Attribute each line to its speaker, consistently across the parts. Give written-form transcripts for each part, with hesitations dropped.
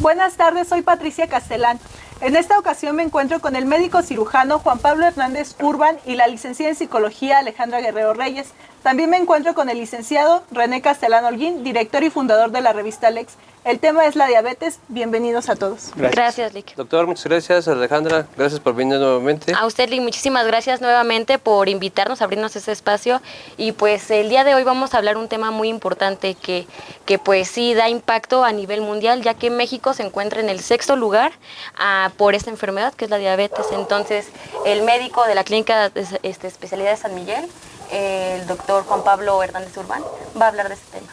Speaker 1: Buenas tardes, soy Patricia Castelán. En esta ocasión me encuentro con el médico cirujano Juan Pablo Hernández Urban y la licenciada en psicología Alejandra Guerrero Reyes. También me encuentro con el licenciado René Castelán Holguín, director y fundador de la revista Lex. El tema es la diabetes. Bienvenidos a todos.
Speaker 2: Gracias, Lick.
Speaker 3: Doctor, muchas gracias. Alejandra, gracias por venir nuevamente.
Speaker 2: A usted, Lick, muchísimas gracias nuevamente por invitarnos a abrirnos este espacio. Y pues el día de hoy vamos a hablar un tema muy importante que pues sí da impacto a nivel mundial, ya que México se encuentra en el 6º lugar por esta enfermedad que es la diabetes. Entonces, el médico de la clínica especialidad de San Miguel, el doctor Juan Pablo Hernández Urban, va a hablar de este tema.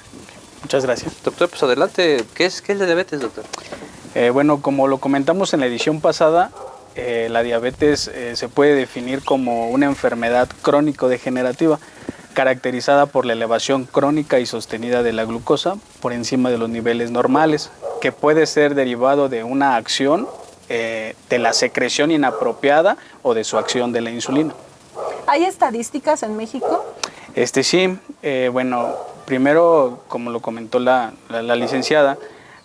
Speaker 4: Muchas gracias.
Speaker 3: Doctor, pues adelante. ¿Qué es la diabetes, doctor?
Speaker 4: Bueno, como lo comentamos en la edición pasada, la diabetes se puede definir como una enfermedad crónico-degenerativa caracterizada por la elevación crónica y sostenida de la glucosa por encima de los niveles normales, que puede ser derivado de una acción de la secreción inapropiada o de su acción de la insulina.
Speaker 1: ¿Hay estadísticas en México?
Speaker 4: Sí, bueno, primero, como lo comentó la licenciada,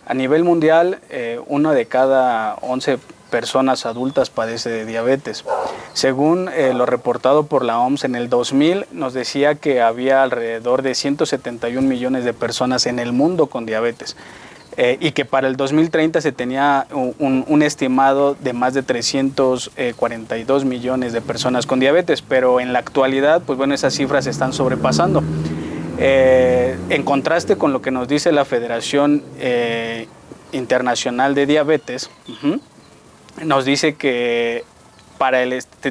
Speaker 4: a nivel mundial, 1 de cada 11 personas adultas padece de diabetes. Según lo reportado por la OMS en el 2000, nos decía que había alrededor de 171 millones de personas en el mundo con diabetes. Y que para el 2030 se tenía un estimado de más de 342 millones de personas con diabetes, pero en la actualidad, pues bueno, esas cifras se están sobrepasando. En contraste con lo que nos dice la Federación Internacional de Diabetes, nos dice que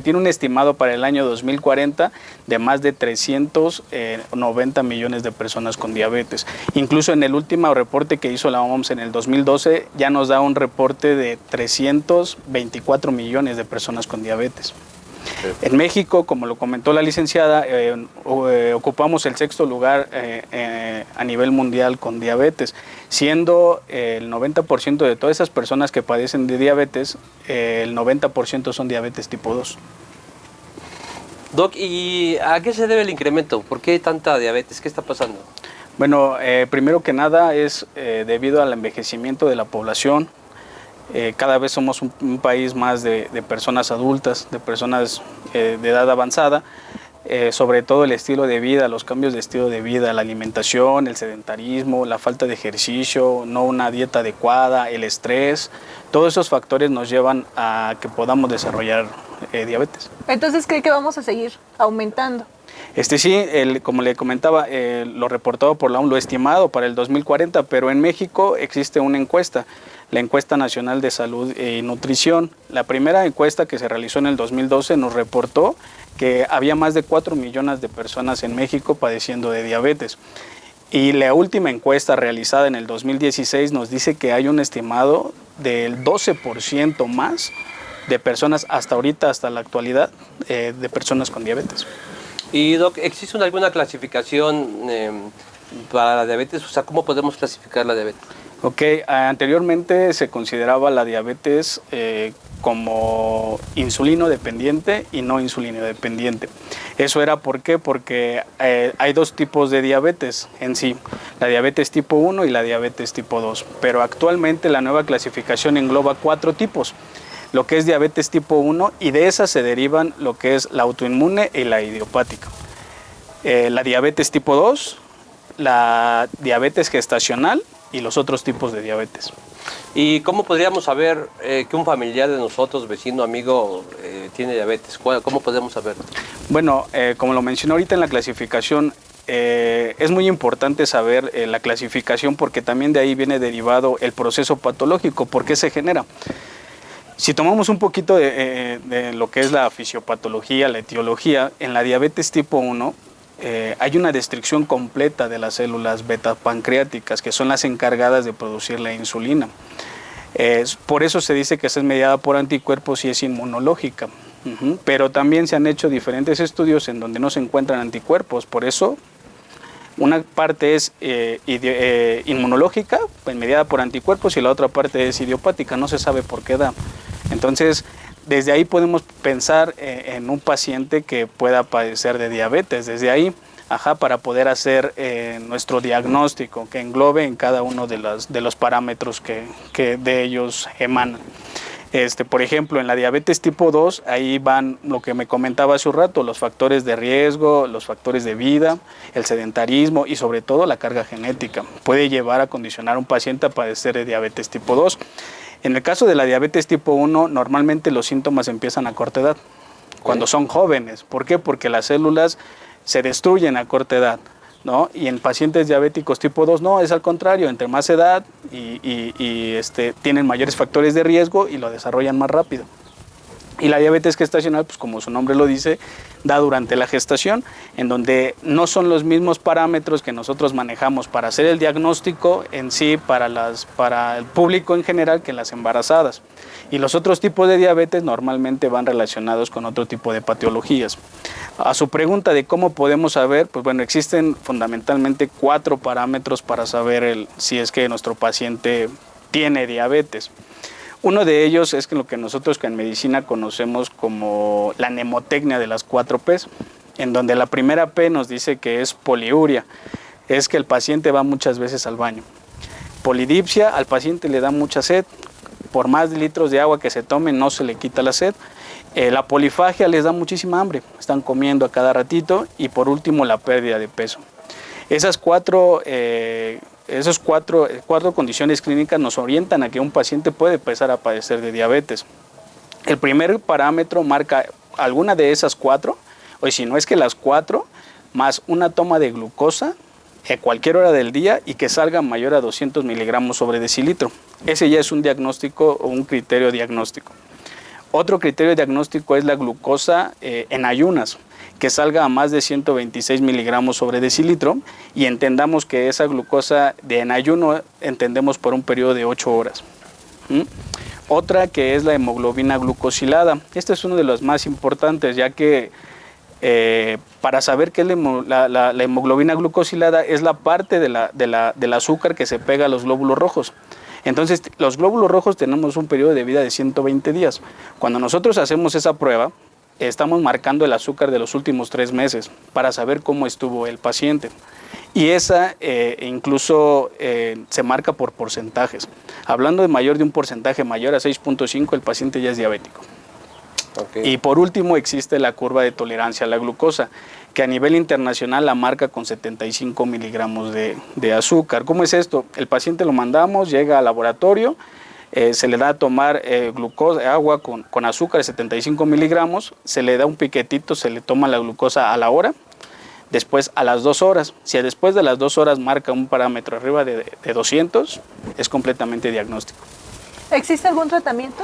Speaker 4: tiene un estimado para el año 2040 de más de 390 millones de personas con diabetes. Incluso en el último reporte que hizo la OMS en el 2012 ya nos da un reporte de 324 millones de personas con diabetes. En México, como lo comentó la licenciada, ocupamos el 6º lugar a nivel mundial con diabetes, siendo el 90% de todas esas personas que padecen de diabetes, el 90% son diabetes tipo 2.
Speaker 3: Doc, ¿y a qué se debe el incremento? ¿Por qué hay tanta diabetes? ¿Qué está pasando?
Speaker 4: Bueno, primero que nada es debido al envejecimiento de la población. Cada vez somos un país más de personas adultas, de personas de edad avanzada, sobre todo el estilo de vida, los cambios de estilo de vida, la alimentación, el sedentarismo, la falta de ejercicio, no una dieta adecuada, el estrés, todos esos factores nos llevan a que podamos desarrollar diabetes.
Speaker 1: Entonces, ¿cree que vamos a seguir aumentando?
Speaker 4: Sí, como le comentaba, lo reportado por la OMS, lo estimado para el 2040, pero en México existe una encuesta, la Encuesta Nacional de Salud y Nutrición. La primera encuesta que se realizó en el 2012 nos reportó que había más de 4 millones de personas en México padeciendo de diabetes. Y la última encuesta realizada en el 2016 nos dice que hay un estimado del 12% más de personas hasta ahorita, hasta la actualidad, de personas con diabetes.
Speaker 3: Y Doc, ¿existe alguna clasificación para la diabetes? O sea, ¿cómo podemos clasificar la diabetes?
Speaker 4: Ok, anteriormente se consideraba la diabetes como insulino dependiente y no insulino dependiente. ¿Eso era por qué? Porque hay dos tipos de diabetes en sí, la diabetes tipo 1 y la diabetes tipo 2, pero actualmente la nueva clasificación engloba 4 tipos. Lo que es diabetes tipo 1, y de esas se derivan lo que es la autoinmune y la idiopática. La diabetes tipo 2, la diabetes gestacional y los otros tipos de diabetes.
Speaker 3: ¿Y cómo podríamos saber que un familiar de nosotros, vecino, amigo, tiene diabetes? ¿Cómo podemos saberlo?
Speaker 4: Bueno, como lo mencioné ahorita en la clasificación, es muy importante saber la clasificación porque también de ahí viene derivado el proceso patológico, ¿por qué se genera? Si tomamos un poquito de lo que es la fisiopatología, la etiología, en la diabetes tipo 1 hay una destrucción completa de las células beta pancreáticas, que son las encargadas de producir la insulina. Por eso se dice que es mediada por anticuerpos y es inmunológica. Pero también se han hecho diferentes estudios en donde no se encuentran anticuerpos, por eso una parte es inmunológica, mediada por anticuerpos, y la otra parte es idiopática, no se sabe por qué da. Entonces, desde ahí podemos pensar en un paciente que pueda padecer de diabetes. Desde ahí para poder hacer nuestro diagnóstico que englobe en cada uno de los parámetros que de ellos emanan. Por ejemplo, en la diabetes tipo 2, ahí van lo que me comentaba hace un rato, los factores de riesgo, los factores de vida, el sedentarismo y sobre todo la carga genética. Puede llevar a condicionar a un paciente a padecer de diabetes tipo 2. En el caso de la diabetes tipo 1, normalmente los síntomas empiezan a corta edad, cuando son jóvenes. ¿Por qué? Porque las células se destruyen a corta edad, ¿no? Y en pacientes diabéticos tipo 2 no, es al contrario, entre más edad tienen mayores factores de riesgo y lo desarrollan más rápido. Y la diabetes gestacional, pues como su nombre lo dice, da durante la gestación, en donde no son los mismos parámetros que nosotros manejamos para hacer el diagnóstico en sí para el público en general que las embarazadas. Y los otros tipos de diabetes normalmente van relacionados con otro tipo de patologías. A su pregunta de cómo podemos saber, pues bueno, existen fundamentalmente 4 parámetros para saber si es que nuestro paciente tiene diabetes. Uno de ellos es lo que nosotros en medicina conocemos como la mnemotecnia de las 4 P's, en donde la primera P nos dice que es poliuria, es que el paciente va muchas veces al baño. Polidipsia, al paciente le da mucha sed, por más litros de agua que se tome no se le quita la sed. La polifagia, les da muchísima hambre, están comiendo a cada ratito. Y por último, la pérdida de peso. Esas cuatro condiciones clínicas nos orientan a que un paciente puede empezar a padecer de diabetes. El primer parámetro marca alguna de esas 4, o si no es que las 4, más una toma de glucosa a cualquier hora del día y que salga mayor a 200 miligramos sobre decilitro. Ese ya es un diagnóstico o un criterio diagnóstico. Otro criterio diagnóstico es la glucosa en ayunas, que salga a más de 126 miligramos sobre decilitro, y entendamos que esa glucosa en ayuno entendemos por un periodo de 8 horas. Otra que es la hemoglobina glucosilada. Este es uno de los más importantes, ya que para saber qué es la hemoglobina glucosilada es la parte del azúcar que se pega a los glóbulos rojos. Entonces, los glóbulos rojos tenemos un periodo de vida de 120 días. Cuando nosotros hacemos esa prueba, estamos marcando el azúcar de los últimos 3 meses para saber cómo estuvo el paciente. Y esa incluso se marca por porcentajes. Hablando de un porcentaje mayor a 6.5, el paciente ya es diabético. Okay. Y por último existe la curva de tolerancia a la glucosa, que a nivel internacional la marca con 75 miligramos de azúcar. ¿Cómo es esto? El paciente lo mandamos, llega al laboratorio, se le da a tomar agua con azúcar de 75 miligramos, se le da un piquetito, se le toma la glucosa a la hora, después a las 2 horas. Si después de las 2 horas marca un parámetro arriba de 200, es completamente diagnóstico.
Speaker 1: ¿Existe algún tratamiento?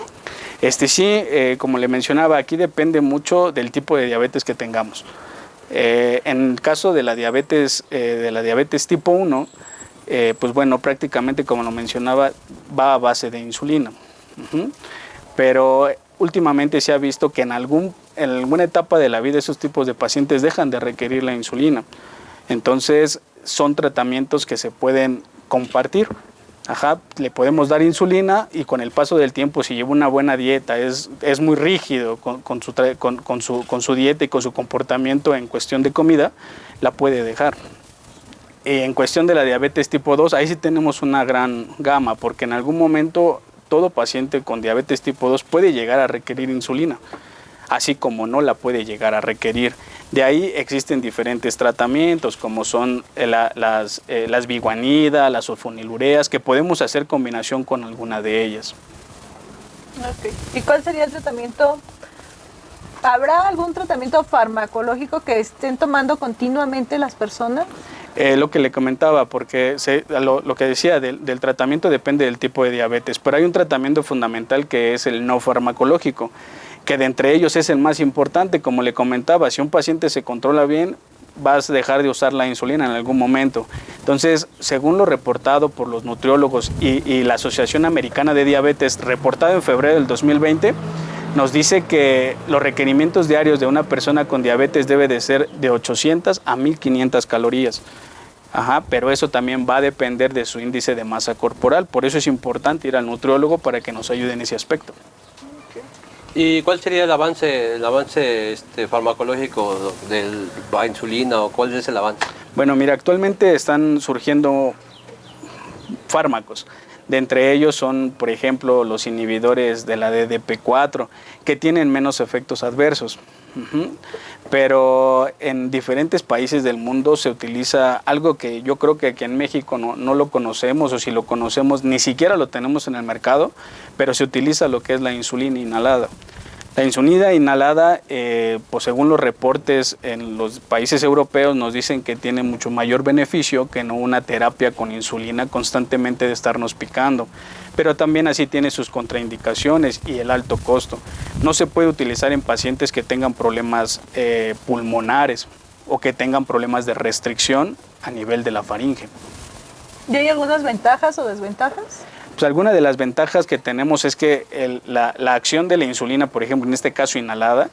Speaker 4: Sí, como le mencionaba, aquí depende mucho del tipo de diabetes que tengamos. En el caso de la diabetes tipo 1, pues bueno, prácticamente como lo mencionaba, va a base de insulina. Pero últimamente se ha visto que en alguna etapa de la vida esos tipos de pacientes dejan de requerir la insulina. Entonces son tratamientos que se pueden compartir. Le podemos dar insulina y con el paso del tiempo, si lleva una buena dieta, es muy rígido con su dieta y con su comportamiento en cuestión de comida, la puede dejar. En cuestión de la diabetes tipo 2, ahí sí tenemos una gran gama, porque en algún momento todo paciente con diabetes tipo 2 puede llegar a requerir insulina, así como no la puede llegar a requerir. De ahí existen diferentes tratamientos, como son las biguanidas, las sulfonilureas, que podemos hacer combinación con alguna de ellas.
Speaker 1: Okay. ¿Y cuál sería el tratamiento? ¿Habrá algún tratamiento farmacológico que estén tomando continuamente las personas?
Speaker 4: Lo que le comentaba, porque lo que decía del tratamiento depende del tipo de diabetes, pero hay un tratamiento fundamental que es el no farmacológico, que de entre ellos es el más importante. Como le comentaba, si un paciente se controla bien, vas a dejar de usar la insulina en algún momento. Entonces, según lo reportado por los nutriólogos y la Asociación Americana de Diabetes, reportado en febrero del 2020, nos dice que los requerimientos diarios de una persona con diabetes debe de ser de 800 a 1500 calorías. Pero eso también va a depender de su índice de masa corporal. Por eso es importante ir al nutriólogo para que nos ayude en ese aspecto.
Speaker 3: ¿Y cuál sería el avance farmacológico de la insulina, o cuál es el avance?
Speaker 4: Bueno, mira, actualmente están surgiendo fármacos. De entre ellos son, por ejemplo, los inhibidores de la DDP4, que tienen menos efectos adversos. Pero en diferentes países del mundo se utiliza algo que yo creo que aquí en México no lo conocemos, o si lo conocemos ni siquiera lo tenemos en el mercado, pero se utiliza lo que es la insulina inhalada. La insulina inhalada, pues según los reportes en los países europeos, nos dicen que tiene mucho mayor beneficio que no una terapia con insulina constantemente de estarnos picando. Pero también así tiene sus contraindicaciones y el alto costo. No se puede utilizar en pacientes que tengan problemas pulmonares o que tengan problemas de restricción a nivel de la faringe.
Speaker 1: ¿Y hay algunas ventajas o desventajas?
Speaker 4: Pues alguna de las ventajas que tenemos es que la acción de la insulina, por ejemplo, en este caso inhalada,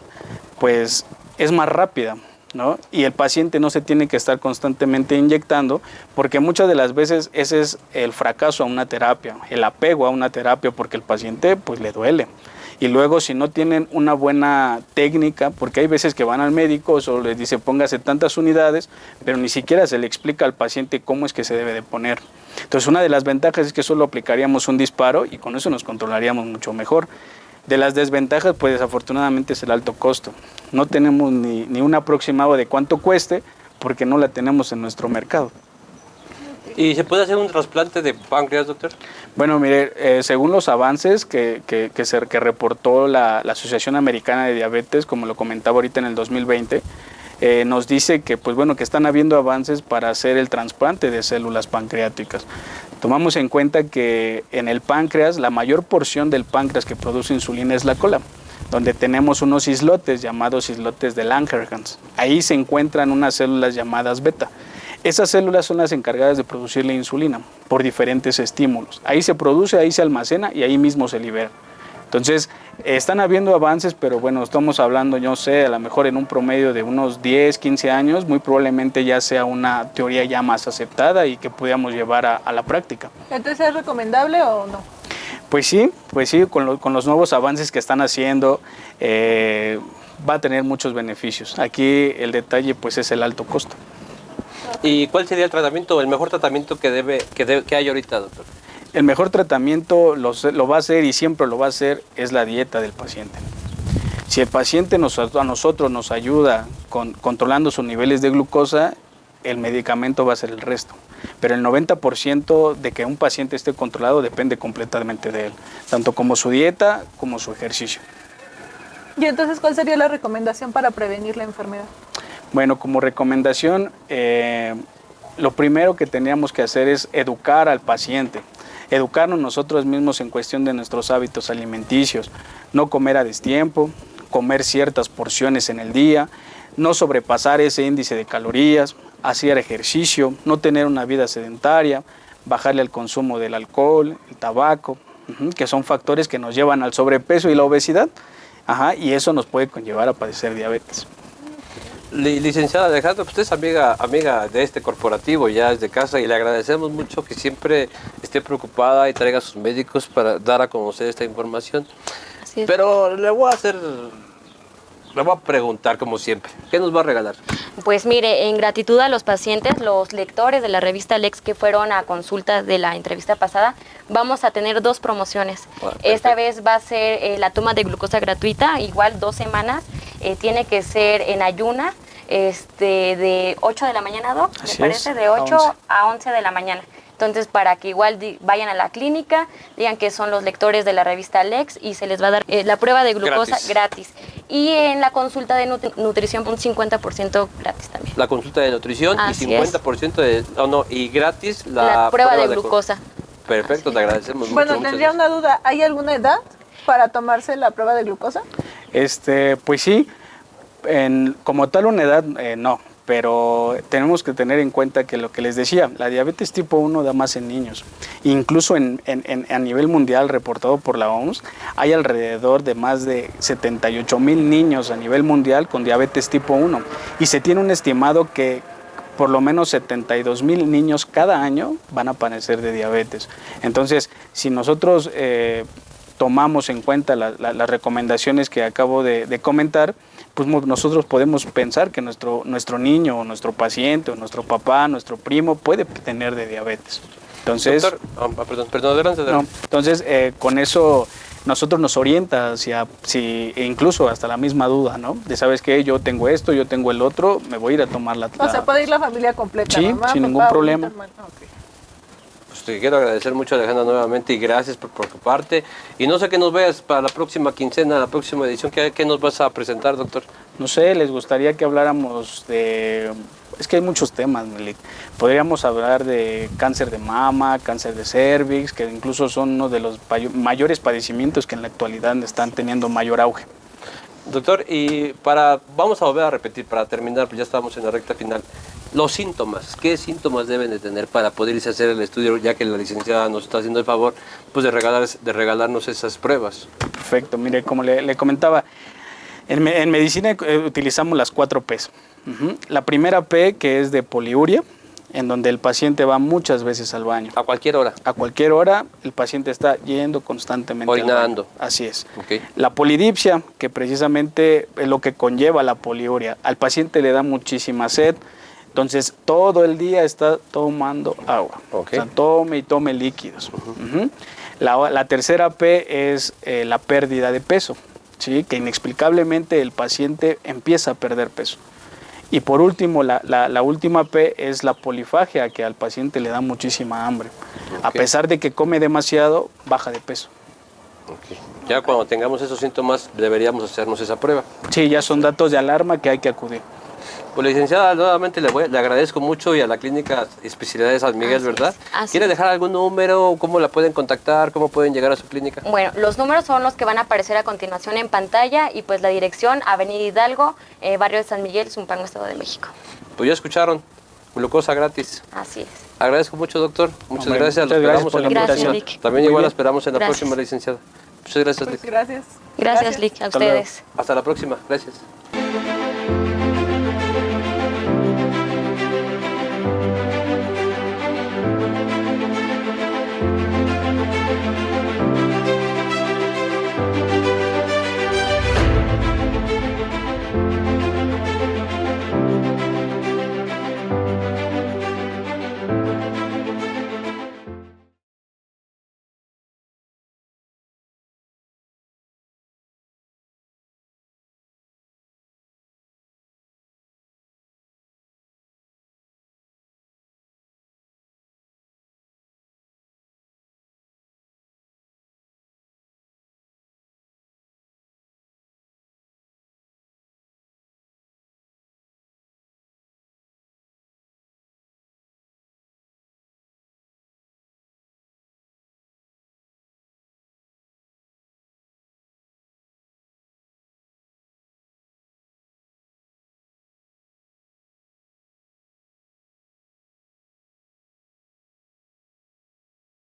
Speaker 4: pues es más rápida, ¿no? Y el paciente no se tiene que estar constantemente inyectando, porque muchas de las veces ese es el fracaso a una terapia, el apego a una terapia, porque el paciente pues le duele. Y luego si no tienen una buena técnica, porque hay veces que van al médico, solo les dice póngase tantas unidades, pero ni siquiera se le explica al paciente cómo es que se debe de poner. Entonces una de las ventajas es que solo aplicaríamos un disparo y con eso nos controlaríamos mucho mejor. De las desventajas, pues desafortunadamente es el alto costo. No tenemos ni un aproximado de cuánto cueste, porque no la tenemos en nuestro mercado.
Speaker 3: ¿Y se puede hacer un trasplante de páncreas, doctor?
Speaker 4: Bueno, mire, según los avances que reportó la Asociación Americana de Diabetes, como lo comentaba ahorita en el 2020, nos dice que, pues bueno, que están habiendo avances para hacer el trasplante de células pancreáticas. Tomamos en cuenta que en el páncreas, la mayor porción del páncreas que produce insulina es la cola, donde tenemos unos islotes llamados islotes de Langerhans. Ahí se encuentran unas células llamadas beta. Esas células son las encargadas de producir la insulina por diferentes estímulos. Ahí se produce, ahí se almacena y ahí mismo se libera. Entonces, están habiendo avances, pero bueno, estamos hablando, yo sé, a lo mejor en un promedio de unos 10, 15 años, muy probablemente ya sea una teoría ya más aceptada y que podamos llevar a la práctica.
Speaker 1: ¿Entonces es recomendable o no?
Speaker 4: Pues sí, con los nuevos avances que están haciendo, va a tener muchos beneficios. Aquí el detalle pues es el alto costo.
Speaker 3: ¿Y cuál sería el tratamiento, el mejor tratamiento que hay ahorita, doctor?
Speaker 4: El mejor tratamiento lo va a hacer y siempre lo va a hacer es la dieta del paciente. Si el paciente a nosotros nos ayuda controlando sus niveles de glucosa, el medicamento va a ser el resto. Pero el 90% de que un paciente esté controlado depende completamente de él, tanto como su dieta como su ejercicio.
Speaker 1: ¿Y entonces cuál sería la recomendación para prevenir la enfermedad?
Speaker 4: Bueno, como recomendación, lo primero que teníamos que hacer es educar al paciente, educarnos nosotros mismos en cuestión de nuestros hábitos alimenticios, no comer a destiempo, comer ciertas porciones en el día, no sobrepasar ese índice de calorías, hacer ejercicio, no tener una vida sedentaria, bajarle el consumo del alcohol, el tabaco, que son factores que nos llevan al sobrepeso y la obesidad, y eso nos puede conllevar a padecer diabetes.
Speaker 3: Licenciada Alejandra, usted es amiga de este corporativo ya desde casa y le agradecemos mucho que siempre esté preocupada y traiga a sus médicos para dar a conocer esta información.
Speaker 2: Así es.
Speaker 3: Pero le voy a preguntar como siempre, ¿qué nos va a regalar?
Speaker 2: Pues mire, en gratitud a los pacientes, los lectores de la revista Lex que fueron a consulta de la entrevista pasada, vamos a tener 2 promociones. Esta vez va a ser la toma de glucosa gratuita, igual 2 semanas, tiene que ser en ayuna, de 8 de la mañana, Doc, me parece, de 8 a 11 de la mañana. Entonces, para que igual vayan a la clínica, digan que son los lectores de la revista Lex y se les va a dar la prueba de glucosa gratis. Y en la consulta de nutrición, un 50% gratis también.
Speaker 3: La consulta de nutrición. Así y 50% y gratis
Speaker 2: la prueba de glucosa.
Speaker 3: Perfecto, te agradecemos mucho.
Speaker 1: Bueno, tendría una duda, ¿hay alguna edad para tomarse la prueba de glucosa?
Speaker 4: Pues sí, como tal una edad no. Pero tenemos que tener en cuenta que lo que les decía, la diabetes tipo 1 da más en niños. Incluso a nivel mundial, reportado por la OMS, hay alrededor de más de 78,000 niños a nivel mundial con diabetes tipo 1. Y se tiene un estimado que por lo menos 72,000 niños cada año van a padecer de diabetes. Entonces, si nosotros tomamos en cuenta las recomendaciones que acabo de comentar, pues nosotros podemos pensar que nuestro niño o nuestro paciente o nuestro papá, nuestro primo puede tener de diabetes. Entonces,
Speaker 3: Doctor, perdón, adelante.
Speaker 4: no, entonces con eso nosotros nos orienta hacia, si incluso hasta la misma duda, ¿no? De, ¿sabes qué? Yo tengo esto, yo tengo el otro, me voy a ir a tomar la...
Speaker 1: O sea, puede ir la familia completa,
Speaker 4: sí,
Speaker 1: mamá,
Speaker 4: sin
Speaker 1: papá,
Speaker 4: ningún problema.
Speaker 1: hermano. Okay.
Speaker 3: Pues te quiero agradecer mucho, Alejandra, nuevamente, y gracias por tu parte. Y no sé qué nos veas para la próxima quincena, la próxima edición. ¿Qué nos vas a presentar, doctor?
Speaker 4: No sé, les gustaría que habláramos de... Es que hay muchos temas, Melik. Podríamos hablar de cáncer de mama, cáncer de cervix, que incluso son uno de los mayores padecimientos que en la actualidad están teniendo mayor auge.
Speaker 3: Doctor, vamos a volver a repetir para terminar, pues ya estamos en la recta final. Los síntomas, ¿qué síntomas deben de tener para poder irse a hacer el estudio, ya que la licenciada nos está haciendo el favor pues de regalarnos esas pruebas?
Speaker 4: Perfecto, mire, como le comentaba, en medicina utilizamos las 4 P's. La primera P, que es de poliuria, en donde el paciente va muchas veces al baño.
Speaker 3: ¿A cualquier hora?
Speaker 4: A cualquier hora el paciente está yendo constantemente
Speaker 3: orinando.
Speaker 4: al baño. Así es.
Speaker 3: Okay.
Speaker 4: La polidipsia, que precisamente es lo que conlleva la poliuria. Al paciente le da muchísima sed, entonces todo el día está tomando agua.
Speaker 3: Okay.
Speaker 4: O sea, tome y tome líquidos. La tercera P es la pérdida de peso, ¿sí? Que inexplicablemente el paciente empieza a perder peso. Y por último, la última P es la polifagia, que al paciente le da muchísima hambre. Okay. A pesar de que come demasiado, baja de peso.
Speaker 3: Okay. Ya cuando tengamos esos síntomas deberíamos hacernos esa prueba.
Speaker 4: Sí, ya son datos de alarma que hay que acudir.
Speaker 3: Pues licenciada, nuevamente le agradezco mucho, y a la Clínica Especialidades San Miguel, ¿verdad? ¿Quiere dejar algún número? ¿Cómo la pueden contactar? ¿Cómo pueden llegar a su clínica?
Speaker 2: Bueno, los números son los que van a aparecer a continuación en pantalla, y pues la dirección, Avenida Hidalgo, barrio de San Miguel, Zumpango, Estado de México.
Speaker 3: Pues ya escucharon, glucosa gratis.
Speaker 2: Así es.
Speaker 3: Agradezco mucho, doctor. Muchas gracias.
Speaker 4: Muchas gracias por la
Speaker 2: invitación.
Speaker 3: También igual la esperamos en la próxima, licenciada. Muchas gracias,
Speaker 1: Pues
Speaker 3: Lic.
Speaker 1: gracias.
Speaker 2: Gracias, Lic, a ustedes.
Speaker 3: Hasta la próxima. Gracias.